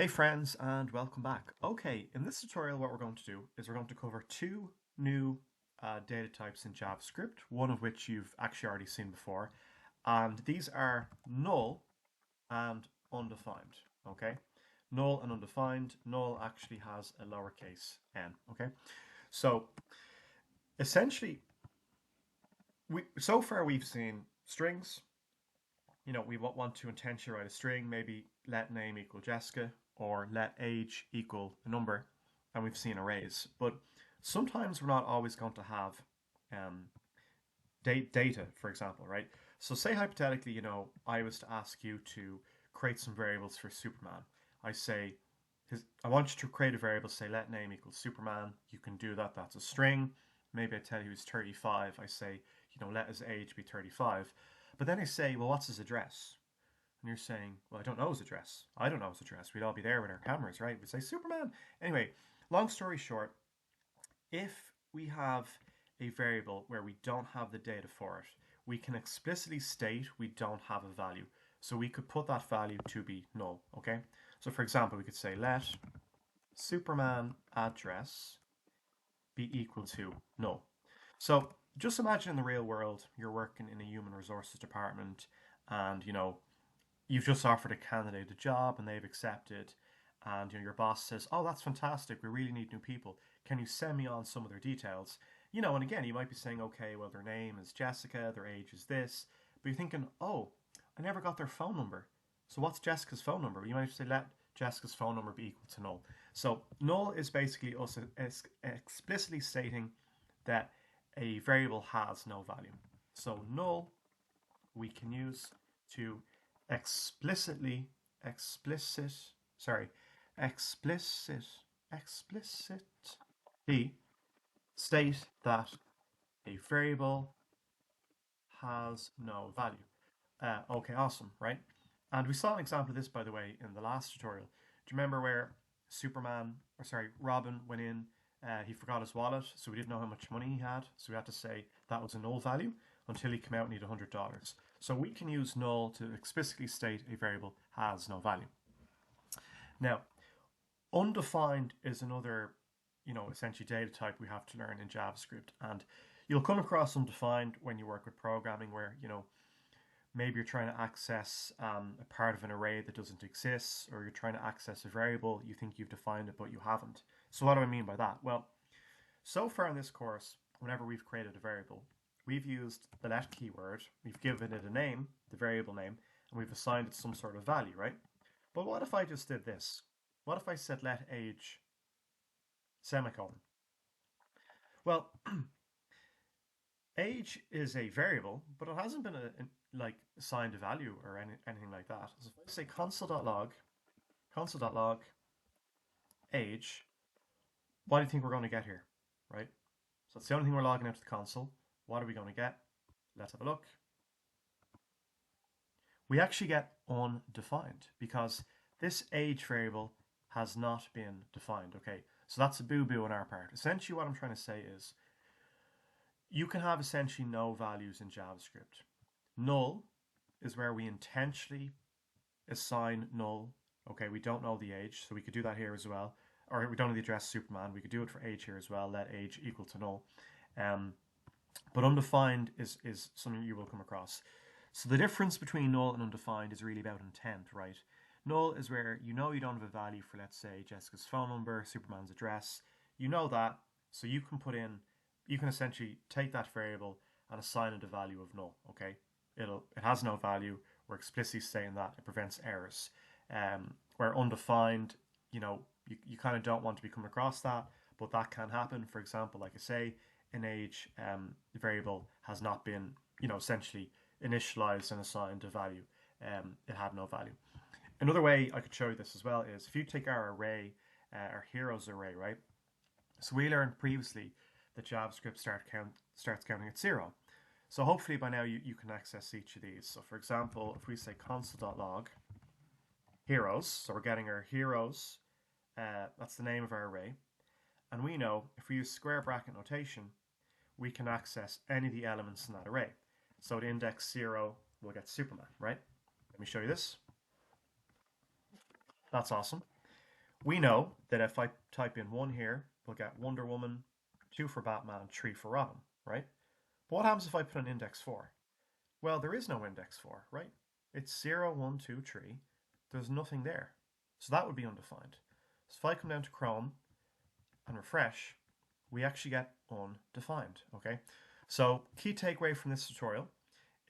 Hey friends, and welcome back. Okay, in this tutorial what we're going to do is we're going to cover two new data types in JavaScript, one of which you've actually already seen before, and these are null and undefined, okay? Null and undefined. Null actually has a lowercase n, okay? So essentially, so far we've seen strings. We want to intentionally write a string, maybe let name equal Jessica or let age equal a number, and we've seen arrays. But sometimes we're not always going to have um, data, for example, right? So say hypothetically, I was to ask you to create some variables for Superman. I say, I want you to create a variable, say let name equals Superman. You can do that, that's a string. Maybe I tell you he's 35. I say, let his age be 35. But then I say, well, what's his address? And you're saying, well, I don't know his address. I don't know his address. We'd all be there with our cameras, right? We'd say, Superman. Anyway, long story short, if we have a variable where we don't have the data for it, we can explicitly state we don't have a value. So we could put that value to be null, okay? So for example, we could say let Superman address be equal to null. So just imagine in the real world, you're working in a human resources department and, you've just offered a candidate a job and they've accepted, and your boss says, oh, that's fantastic, we really need new people, can you send me on some of their details? And again, you might be saying, okay, well, their name is Jessica, their age is this, but you're thinking, oh, I never got their phone number, so what's Jessica's phone number? You might say let Jessica's phone number be equal to null. So null is basically us explicitly stating that a variable has no value. So null we can use to explicitly explicit sorry explicit explicitly state that a variable has no value. Okay, awesome, right? And we saw an example of this, by the way, in the last tutorial. Do you remember where Robin went in, he forgot his wallet, so we didn't know how much money he had, so we had to say that was a null value until he came out and he had $100. So we can use null to explicitly state a variable has no value. Now, undefined is another, essentially data type we have to learn in JavaScript, and you'll come across undefined when you work with programming where, maybe you're trying to access a part of an array that doesn't exist, or you're trying to access a variable, you think you've defined it, but you haven't. So what do I mean by that? Well, so far in this course, whenever we've created a variable, we've used the let keyword, we've given it a name, the variable name, and we've assigned it some sort of value, right? But what if I just did this? What if I said let age semicolon? Well, age is a variable, but it hasn't been like assigned a value or anything like that. So if I say console.log age, what do you think we're going to get here, right? So that's the only thing we're logging out to the console. What are we going to get? Let's have a look. We actually get undefined because this age variable has not been defined. Okay, so that's a boo-boo on our part. Essentially what I'm trying to say is you can have essentially no values in JavaScript. Null is where we intentionally assign null. Okay, we don't know the age, so we could do that here as well. Or we don't know the address Superman, we could do it for age here as well, let age equal to null. But undefined is something you will come across. So the difference between null and undefined is really about intent, right? Null is where you don't have a value for, let's say, Jessica's phone number, Superman's address. You know that, so you can essentially take that variable and assign it a value of null, okay? It has no value. We're explicitly saying that. It prevents errors. Where undefined, you kind of don't want to be coming across that, but that can happen. For example, like I say, in age, the variable has not been, essentially initialized and assigned a value. It had no value. Another way I could show you this as well is if you take our array, our heroes array, right? So we learned previously that JavaScript starts counting at 0. So hopefully by now you can access each of these. So for example, if we say console.log heroes, so we're getting our heroes, that's the name of our array. And we know if we use square bracket notation, we can access any of the elements in that array. So at index 0, we'll get Superman, right? Let me show you this. That's awesome. We know that if I type in 1 here, we'll get Wonder Woman, 2 for Batman, 3 for Robin, right? But what happens if I put an index 4? Well, there is no index 4, right? It's 0, 1, 2, 3. There's nothing there. So that would be undefined. So if I come down to Chrome and refresh, we actually get undefined, okay? So key takeaway from this tutorial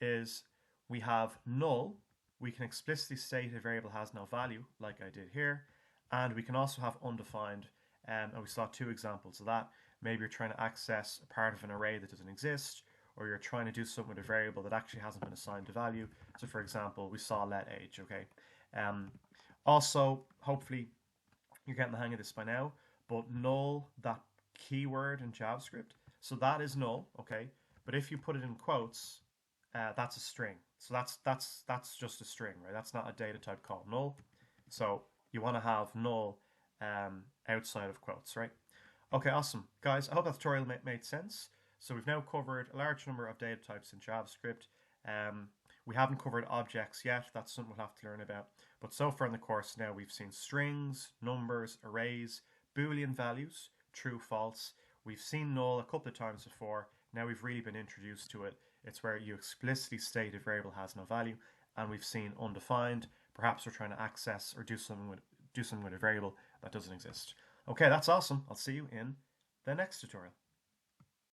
is we have null. We can explicitly state a variable has no value, like I did here. And we can also have undefined, and we saw 2 examples of that. Maybe you're trying to access a part of an array that doesn't exist, or you're trying to do something with a variable that actually hasn't been assigned a value. So for example, we saw let age, okay? Also, hopefully you're getting the hang of this by now, but null, that keyword in JavaScript, so that is null, okay? But if you put it in quotes, that's a string. So that's just a string, right? That's not a data type called null. So you want to have null outside of quotes, right? Okay, awesome. Guys, I hope that tutorial made sense. So we've now covered a large number of data types in JavaScript. We haven't covered objects yet. That's something we'll have to learn about. But so far in the course now, we've seen strings, numbers, arrays, Boolean values, true, false. We've seen null a couple of times before. Now we've really been introduced to it. It's where you explicitly state a variable has no value. And we've seen undefined. Perhaps we're trying to access or do something with a variable that doesn't exist. Okay, that's awesome. I'll see you in the next tutorial.